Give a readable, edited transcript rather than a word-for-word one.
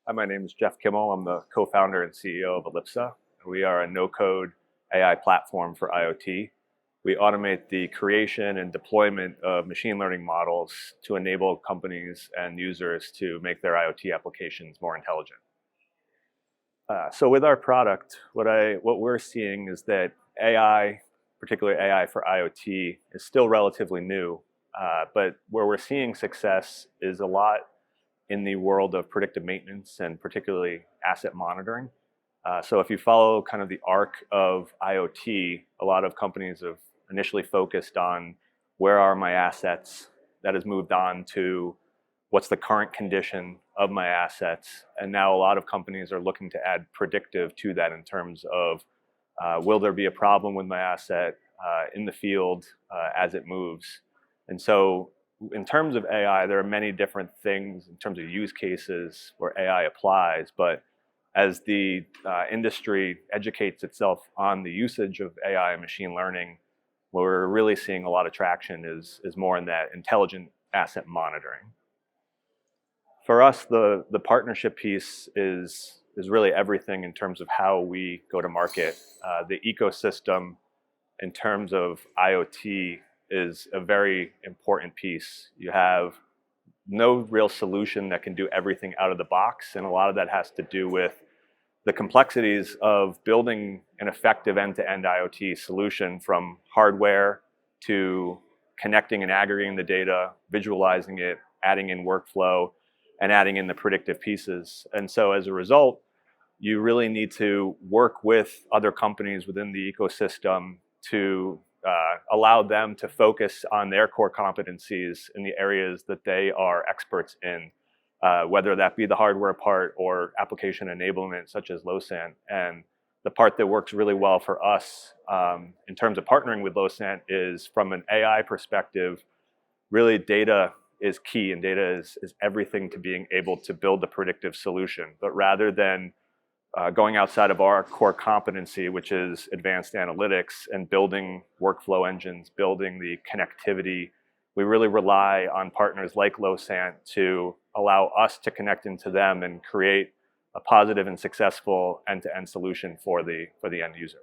Hi, my name is Jeff Kimmel. I'm the co-founder and CEO of Elipsa. We are a no-code AI platform for IoT. We automate the creation and deployment of machine learning models to enable companies and users to make their IoT applications more intelligent. So with our product, what we're seeing is that AI, particularly AI for IoT, is still relatively new. But where we're seeing success is a lot in the world of predictive maintenance and particularly asset monitoring. So if you follow kind of the arc of IoT, a lot of companies have initially focused on where are my assets. That has moved on to what's the current condition of my assets. And now a lot of companies are looking to add predictive to that in terms of will there be a problem with my asset in the field as it moves. And so in terms of AI, there are many different things in terms of use cases where AI applies, but as the industry educates itself on the usage of AI and machine learning, what we're really seeing a lot of traction is more in that intelligent asset monitoring. For us, the partnership piece is really everything in terms of how we go to market. The ecosystem in terms of IoT is a very important piece. You have no real solution that can do everything out of the box, and a lot of that has to do with the complexities of building an effective end-to-end IoT solution, from hardware to connecting and aggregating the data, visualizing it, adding in workflow, and adding in the predictive pieces. And so as a result, you really need to work with other companies within the ecosystem to allow them to focus on their core competencies in the areas that they are experts in, whether that be the hardware part or application enablement, such as Losant. And the part that works really well for us in terms of partnering with Losant is, from an AI perspective, really data is key, and data is everything to being able to build a predictive solution. But rather than going outside of our core competency, which is advanced analytics and building workflow engines, building the connectivity, we really rely on partners like Losant to allow us to connect into them and create a positive and successful end-to-end solution for the end user.